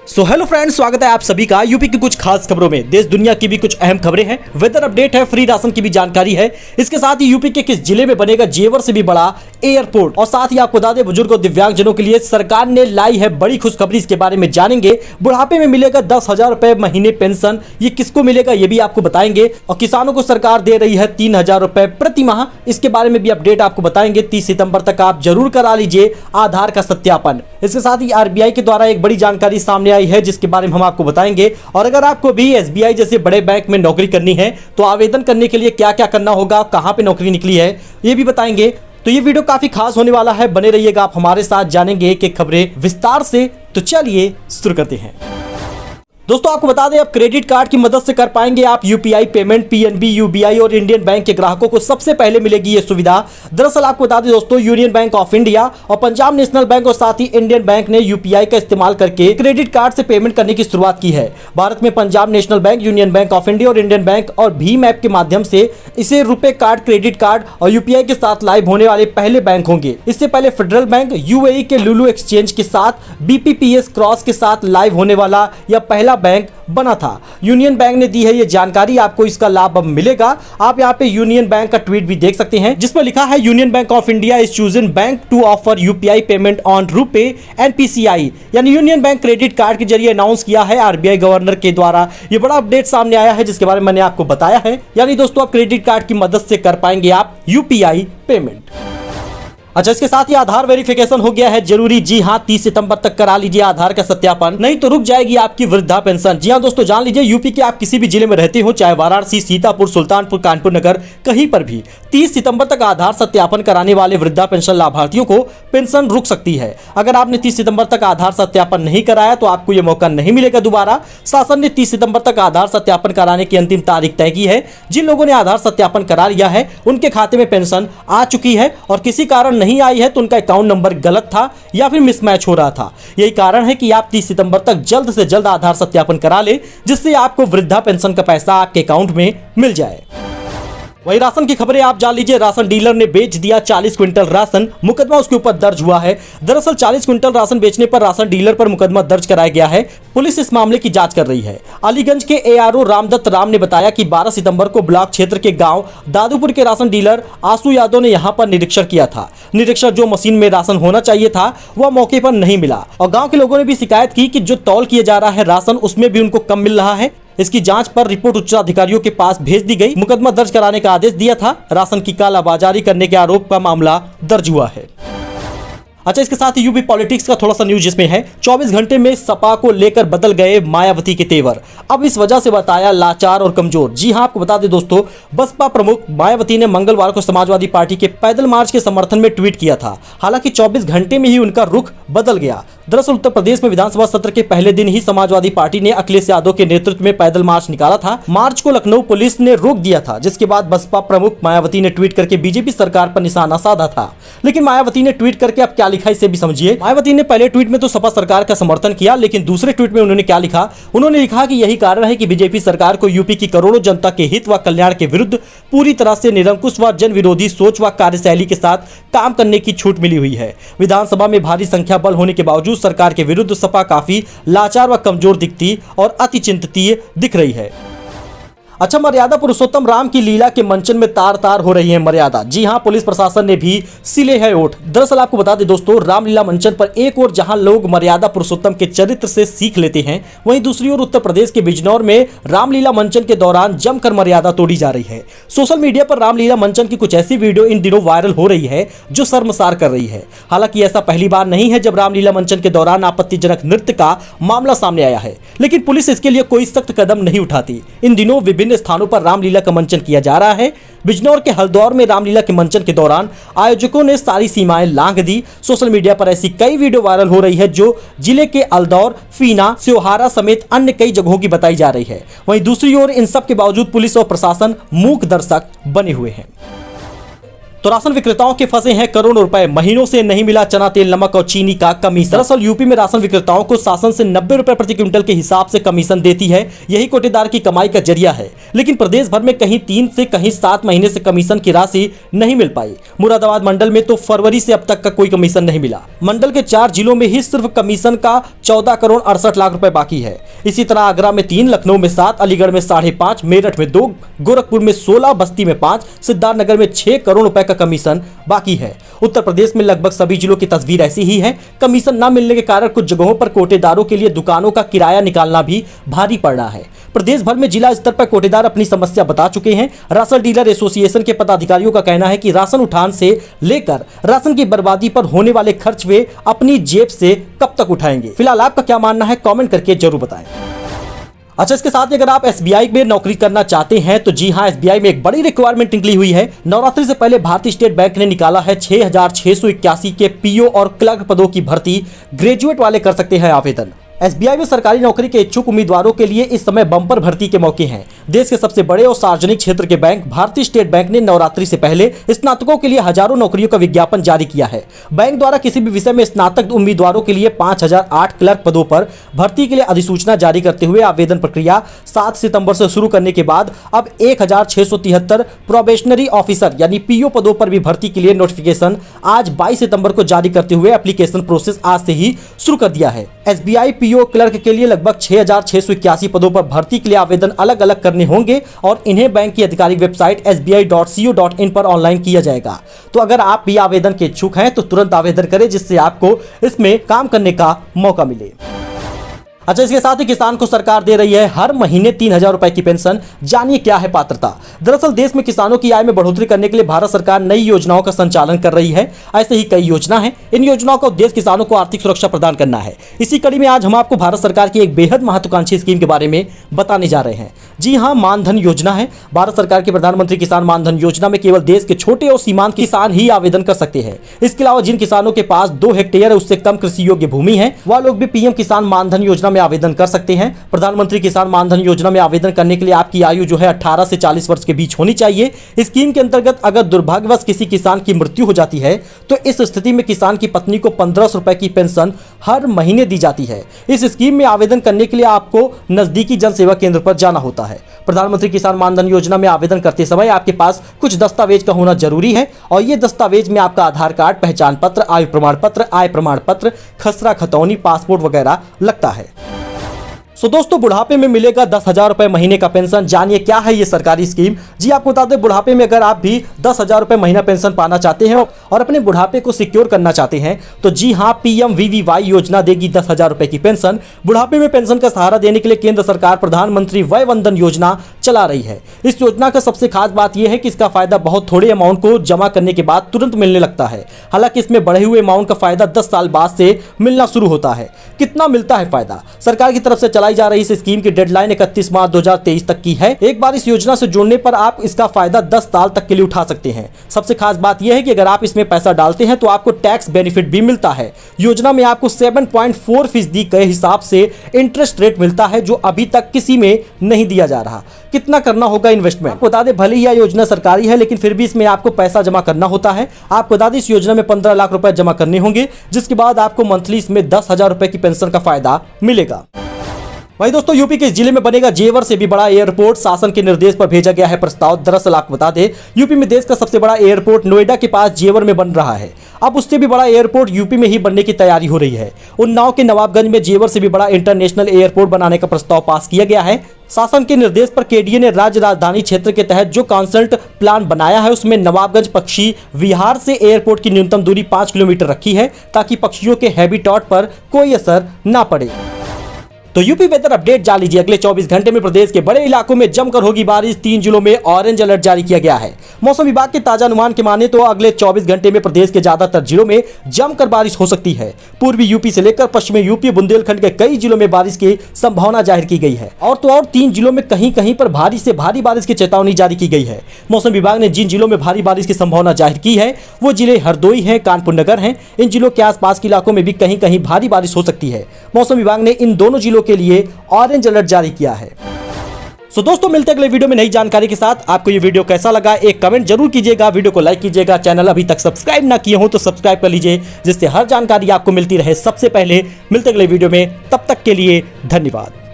So hello friends, स्वागत है आप सभी का यूपी की कुछ खास खबरों में। देश दुनिया की भी कुछ अहम खबरें हैं, वेदर अपडेट है, फ्री राशन की भी जानकारी है। इसके साथ ही यूपी के किस जिले में बनेगा जेवर से भी बड़ा एयरपोर्ट, और साथ ही आपको बता दें बुजुर्ग और दिव्यांगजनों के लिए सरकार ने लाई है बड़ी खुशखबरी। इसके बारे में जानेंगे। बुढ़ापे में मिलेगा 10,000 रुपए महीने पेंशन, ये किसको मिलेगा ये भी आपको बताएंगे। और किसानों को सरकार दे रही है 3,000 रुपए प्रति माह, इसके बारे में भी अपडेट आपको बताएंगे। 30 सितंबर तक आप जरूर करा लीजिए आधार का सत्यापन। इसके साथ ही आरबीआई के द्वारा एक बड़ी जानकारी सामने आई है जिसके बारे में हम आपको बताएंगे। और अगर आपको भी एसबीआई जैसे बड़े बैंक में नौकरी करनी है तो आवेदन करने के लिए क्या क्या करना होगा, कहां पे नौकरी निकली है, ये भी बताएंगे। तो ये वीडियो काफी खास होने वाला है, बने रहिएगा आप हमारे साथ, जानेंगे एक एक खबरें विस्तार से। तो चलिए शुरू करते हैं। दोस्तों आपको बता दें, अब क्रेडिट कार्ड की मदद से कर पाएंगे आप यूपीआई पेमेंट। पीएनबी, यूबीआई और इंडियन बैंक के ग्राहकों को सबसे पहले मिलेगी ये सुविधा। दरअसल आपको बता दें दोस्तों, यूनियन बैंक ऑफ इंडिया और पंजाब नेशनल बैंक और साथ ही इंडियन बैंक ने यूपीआई का इस्तेमाल करके क्रेडिट कार्ड से पेमेंट करने की शुरुआत की है। भारत में Punjab national bank, union Bank of India और इंडियन बैंक और भीम ऐप के माध्यम से इसे रुपए कार्ड, क्रेडिट कार्ड और यूपीआई के साथ लाइव होने वाले पहले बैंक होंगे। इससे पहले फेडरल बैंक यूएई के लुलु एक्सचेंज के साथ बीपीपीएस क्रॉस के साथ लाइव होने वाला यह पहला बैंक बना था। यूनियन बैंक ने दी है ये जानकारी, आपको इसका लाभ अब मिलेगा। आप यहाँ पे यूनियन बैंक का ट्वीट भी देख सकते हैं जिसमें लिखा है, Union Bank of India is chosen bank to offer UPI payment on RuPay and PCI. यानी यूनियन बैंक क्रेडिट कार्ड के जरिए अनाउंस किया है आरबीआई गवर्नर के द्वारा। ये बड़ा अपडेट सामने आया है जिसके बारे में मैंने आपको बताया है। यानी दोस्तों आप क्रेडिट कार्ड की मदद से कर पाएंगे आप यूपीआई पेमेंट। अच्छा, इसके साथ ही आधार वेरिफिकेशन हो गया है जरूरी। जी हां, 30 सितंबर तक करा लीजिए आधार का सत्यापन, नहीं तो रुक जाएगी आपकी वृद्धा पेंशन। जी हां दोस्तों, जान लीजिए यूपी के आप किसी भी जिले में रहते हो, चाहे वाराणसी, सीतापुर, सुल्तानपुर, कानपुर नगर, कहीं पर भी 30 सितंबर तक आधार सत्यापन कराने वाले वृद्धा पेंशन लाभार्थियों को पेंशन रुक सकती है। अगर आपने 30 सितंबर तक आधार सत्यापन नहीं कराया तो आपको यह मौका नहीं मिलेगा दोबारा। शासन ने 30 सितंबर तक आधार सत्यापन कराने की अंतिम तारीख तय की है। जिन लोगों ने आधार सत्यापन करा लिया है उनके खाते में पेंशन आ चुकी है, और किसी कारण नहीं आई है तो उनका अकाउंट नंबर गलत था या फिर मिसमैच हो रहा था। यही कारण है कि आप 30 सितंबर तक जल्द से जल्द आधार सत्यापन करा ले, जिससे आपको वृद्धा पेंशन का पैसा आपके अकाउंट में मिल जाए। वही राशन की खबरें आप जान लीजिए। राशन डीलर ने बेच दिया 40 क्विंटल राशन, मुकदमा उसके ऊपर दर्ज हुआ है। दरअसल 40 क्विंटल राशन बेचने पर राशन डीलर पर मुकदमा दर्ज कराया गया है। पुलिस इस मामले की जांच कर रही है। अलीगंज के एआरओ रामदत्त राम ने बताया कि 12 सितंबर को ब्लॉक क्षेत्र के गांव दादूपुर के राशन डीलर आसू यादव ने यहां पर निरीक्षण किया था। निरीक्षण जो मशीन में राशन होना चाहिए था वह मौके पर नहीं मिला, और गाँव के लोगों ने भी शिकायत की कि जो तौल किया जा रहा है राशन उसमें भी उनको कम मिल रहा है। इसकी जांच पर रिपोर्ट उच्च अधिकारियों के पास भेज दी गई। मुकदमा दर्ज कराने का आदेश दिया था। राशन की कालाबाजारी करने के आरोप का मामला दर्ज हुआ है। अच्छा, इसके साथ ही यूपी पॉलिटिक्स का थोड़ा सा न्यूज इसमें है। 24 घंटे में सपा को लेकर बदल गए मायावती के तेवर, अब इस वजह से बताया लाचार और कमजोर। जी हां, आपको बता दें दोस्तों, बसपा प्रमुख मायावती ने मंगलवार को समाजवादी पार्टी के पैदल मार्च के समर्थन में ट्वीट किया था। हालांकि 24 घंटे में ही उनका रुख बदल गया। दरअसल उत्तर प्रदेश में विधानसभा सत्र के पहले दिन ही समाजवादी पार्टी ने अखिलेश यादव के नेतृत्व में पैदल मार्च निकाला था। मार्च को लखनऊ पुलिस ने रोक दिया था, जिसके बाद बसपा प्रमुख मायावती ने ट्वीट करके बीजेपी सरकार पर निशाना साधा था। लेकिन मायावती ने ट्वीट करके अब क्या लिखा इसे भी समझिए। मायावती ने पहले ट्वीट में तो सपा सरकार का समर्थन किया, लेकिन दूसरे ट्वीट में उन्होंने क्या लिखा, उन्होंने लिखा कि यही कारण है कि बीजेपी सरकार को यूपी की करोड़ों जनता के हित व कल्याण के विरुद्ध पूरी तरह से निरंकुश व जन विरोधी सोच व कार्यशैली के साथ काम करने की छूट मिली हुई है। विधानसभा में भारी संख्या बल होने के बावजूद सरकार के विरुद्ध सपा काफी लाचार व कमजोर दिखती और अति चिंतित दिख रही है। अच्छा, मर्यादा पुरुषोत्तम राम की लीला के मंचन में तार तार हो रही है मर्यादा। जी हां, पुलिस प्रशासन ने भी सिले है ओठ। दरअसल आपको बता दें दोस्तों, रामलीला मंचन पर एक और जहां लोग मर्यादा पुरुषोत्तम के चरित्र से सीख लेते हैं, वहीं दूसरी ओर उत्तर प्रदेश के बिजनौर में रामलीला मंचन के दौरान जमकर मर्यादा तोड़ी जा रही है। सोशल मीडिया पर रामलीला मंचन की कुछ ऐसी वीडियो इन दिनों वायरल हो रही है जो शर्मसार कर रही है। हालांकि ऐसा पहली बार नहीं है जब रामलीला मंचन के दौरान आपत्तिजनक नृत्य का मामला सामने आया है, लेकिन पुलिस इसके लिए कोई सख्त कदम नहीं उठाती। इन दिनों विभिन्न स्थानों पर रामलीला का मंचन किया जा रहा है। बिजनौर के हल्दौर में रामलीला के मंचन के दौरान आयोजकों ने सारी सीमाएं लांघ दी। सोशल मीडिया पर ऐसी कई वीडियो वायरल हो रही है जो जिले के अल्दौर, फीना, स्योहारा समेत अन्य कई जगहों की बताई जा रही है। वहीं दूसरी ओर इन सब के बावजूद पुलिस और प्रशासन मूक दर्शक बने हुए हैं। तो राशन विक्रेताओं के फंसे हैं करोड़ों रुपए, महीनों से नहीं मिला चना तेल, नमक और चीनी का कमीशन। दरअसल यूपी में राशन विक्रेताओं को शासन से 90 रुपए प्रति क्विंटल के हिसाब से कमीशन देती है। यही कोटेदार की कमाई का जरिया है। लेकिन प्रदेश भर में कहीं 3 से कहीं 7 महीने से कमीशन की राशि नहीं मिल पाई। मुरादाबाद मंडल में तो फरवरी से अब तक का कोई कमीशन नहीं मिला। मंडल के 4 जिलों में ही सिर्फ कमीशन का 14 करोड़ 68 लाख रुपए बाकी है। इसी तरह आगरा में 3, लखनऊ में 7, अलीगढ़ में 5.5, मेरठ में 2, गोरखपुर में 16, बस्ती में 5, सिद्धार्थनगर में 6 करोड़ रुपए का कमीशन बाकी है। उत्तर प्रदेश में लगभग सभी जिलों की तस्वीर ऐसी ही है। कमीशन न मिलने के कारण कुछ जगहों पर कोटेदारों के लिए दुकानों का किराया निकालना भी भारी पड़ रहा है। प्रदेश भर में जिला स्तर पर कोटेदार अपनी समस्या बता चुके हैं। राशन डीलर एसोसिएशन के पदाधिकारियों का कहना है कि राशन उठान से लेकर राशन की बर्बादी पर होने वाले खर्च वे अपनी जेब से कब तक उठाएंगे। फिलहाल आपका क्या मानना है, कमेंट करके जरूर बताएं। अच्छा, इसके साथ ही अगर आप एसबीआई में नौकरी करना चाहते हैं तो जी हां, एसबीआई में एक बड़ी रिक्वायरमेंट निकली हुई है। नवरात्रि से पहले भारतीय स्टेट बैंक ने निकाला है 6,681 के पीओ और क्लर्क पदों की भर्ती। ग्रेजुएट वाले कर सकते हैं आवेदन। एसबीआई में सरकारी नौकरी के इच्छुक उम्मीदवारों के लिए इस समय बम्पर भर्ती के मौके हैं। देश के सबसे बड़े और सार्वजनिक क्षेत्र के बैंक भारतीय स्टेट बैंक ने नवरात्रि से पहले स्नातकों के लिए हजारों नौकरियों का विज्ञापन जारी किया है। बैंक द्वारा किसी भी विषय में स्नातक उम्मीदवारों के लिए 5008 क्लर्क पदों पर भर्ती के लिए अधिसूचना जारी करते हुए आवेदन प्रक्रिया 7 सितंबर से शुरू करने के बाद अब 1673 प्रोबेशनरी ऑफिसर यानी पीओ पदों पर भी भर्ती के लिए नोटिफिकेशन आज 22 सितंबर को जारी करते हुए एप्लीकेशन प्रोसेस आज से ही शुरू कर दिया है। एसबीआई पीओ क्लर्क के लिए लगभग 6,681 पदों पर भर्ती के लिए आवेदन अलग अलग करने होंगे और इन्हें बैंक की आधिकारिक वेबसाइट sbi.co.in पर ऑनलाइन किया जाएगा। तो अगर आप भी आवेदन के इच्छुक हैं तो तुरंत आवेदन करें, जिससे आपको इसमें काम करने का मौका मिले। अच्छा, इसके साथ ही किसान को सरकार दे रही है हर महीने 3,000 रुपए की पेंशन। जानिए क्या है पात्रता। दरअसल देश में किसानों की आय में बढ़ोतरी करने के लिए भारत सरकार नई योजनाओं का संचालन कर रही है। ऐसे ही कई योजना है। इन योजनाओं का उद्देश्य किसानों को आर्थिक सुरक्षा प्रदान करना है। इसी कड़ी में आज हम आपको भारत सरकार की एक बेहद महत्वाकांक्षी स्कीम के बारे में बताने जा रहे हैं। जी हाँ, मानधन योजना है। भारत सरकार की प्रधानमंत्री किसान मानधन योजना में केवल देश के छोटे और सीमांत किसान ही आवेदन कर सकते हैं। इसके अलावा जिन किसानों के पास 2 हेक्टेयर उससे कम कृषि योग्य भूमि है, वह लोग भी पीएम किसान मानधन योजना में आवेदन कर सकते हैं। प्रधानमंत्री किसान मानधन योजना में आवेदन करने के लिए आपकी आयु जो है 18 से 40 वर्ष के बीच होनी चाहिए। इस स्कीम के अंतर्गत अगर दुर्भाग्यवश किसी किसान की मृत्यु हो जाती है तो इस स्थिति में किसान की पत्नी को 1500 रुपए की पेंशन हर महीने दी जाती है। इस स्कीम में आवेदन करने के लिए आपको नजदीकी जन सेवा केंद्र पर जाना होता है। प्रधानमंत्री किसान मानधन योजना में आवेदन करते समय आपके पास कुछ दस्तावेज का होना जरूरी है और ये दस्तावेज में आपका आधार कार्ड, पहचान पत्र, आयु प्रमाण पत्र, आय प्रमाण पत्र, खसरा खतौनी, पासपोर्ट वगैरह लगता है। दोस्तों, बुढ़ापे में मिलेगा 10,000 रुपए महीने का पेंशन। जानिए क्या है ये सरकारी स्कीम। जी आपको बता दें, बुढ़ापे में अगर आप भी 10,000 रुपए महीना पेंशन पाना चाहते हैं और अपने बुढ़ापे को सिक्योर करना चाहते हैं तो जी हाँ, PMVVY योजना देगी 10,000 रुपए की पेंशन। बुढ़ापे में पेंशन का सहारा देने के लिए केंद्र सरकार प्रधानमंत्री वय वंदन योजना चला रही है। इस योजना का सबसे खास बात यह है कि इसका फायदा बहुत थोड़े अमाउंट को जमा करने के बाद तुरंत मिलने लगता है। हालांकि इसमें बढ़े हुए अमाउंट का फायदा 10 साल बाद से मिलना शुरू होता है। कितना मिलता है फायदा? सरकार की तरफ से चलाई जा रही इस स्कीम की डेडलाइन 31 मार्च 2023 तक की है। एक बार इस योजना से जुड़ने पर आप इसका फायदा 10 साल तक के लिए उठा सकते हैं। सबसे खास बात यह है कि अगर आप इसमें पैसा डालते हैं तो आपको टैक्स बेनिफिट भी मिलता है। योजना में आपको 7.4% के हिसाब से इंटरेस्ट रेट मिलता है, जो अभी तक किसी में नहीं दिया जा रहा। कितना करना होगा इन्वेस्टमेंट? आपको बता दें, भले ही यह योजना सरकारी है लेकिन फिर भी इसमें आपको पैसा जमा करना होता है। आपको बता दें, इस योजना में 15 लाख रुपए जमा करने होंगे, जिसके बाद आपको मंथली इसमें 10,000 रुपए की पेंशन का फायदा मिलेगा। वहीं दोस्तों, यूपी के इस जिले में बनेगा जेवर से भी बड़ा एयरपोर्ट। शासन के निर्देश पर भेजा गया है प्रस्ताव। दरअसल आपको बता दें, यूपी में देश का सबसे बड़ा एयरपोर्ट नोएडा के पास जेवर में बन रहा है। अब उससे भी बड़ा एयरपोर्ट यूपी में ही बनने की तैयारी हो रही है। उन्नाव के नवाबगंज में जेवर से भी बड़ा इंटरनेशनल एयरपोर्ट बनाने का प्रस्ताव पास किया गया है। शासन के निर्देश पर केडीए ने राज्य राजधानी क्षेत्र के तहत जो कॉन्सल्ट प्लान बनाया है उसमें नवाबगंज पक्षी विहार से एयरपोर्ट की न्यूनतम दूरी 5 किलोमीटर रखी है, ताकि पक्षियों के हैबिटेट पर कोई असर ना पड़े। तो यूपी वेदर अपडेट जान लीजिए। अगले 24 घंटे में प्रदेश के बड़े इलाकों में जमकर होगी बारिश। 3 जिलों में ऑरेंज अलर्ट जारी किया गया है। मौसम विभाग के ताजा अनुमान के माने तो अगले 24 घंटे में प्रदेश के ज्यादातर जिलों में जमकर बारिश हो सकती है। पूर्वी यूपी से लेकर पश्चिमी यूपी, बुंदेलखंड के कई जिलों में बारिश की संभावना जाहिर की गई है। और 3 जिलों में कहीं कहीं पर भारी से भारी बारिश की चेतावनी जारी की गई है। मौसम विभाग ने जिन जिलों में भारी बारिश की संभावना जाहिर की है वो जिले हरदोई हैं, कानपुर नगर हैं। इन जिलों के आसपास के इलाकों में भी कहीं कहीं भारी बारिश हो सकती है। मौसम विभाग ने इन दोनों जिलों के लिए ऑरेंज अलर्ट जारी किया है। सो दोस्तों मिलते हैं अगले वीडियो में नई जानकारी के साथ। आपको ये वीडियो कैसा लगा एक कमेंट जरूर कीजिएगा, वीडियो को लाइक कीजिएगा, चैनल अभी तक सब्सक्राइब ना किए हो तो सब्सक्राइब कर लीजिए, जिससे हर जानकारी आपको मिलती रहे सबसे पहले। मिलते हैं अगले वीडियो में, तब तक के लिए धन्यवाद।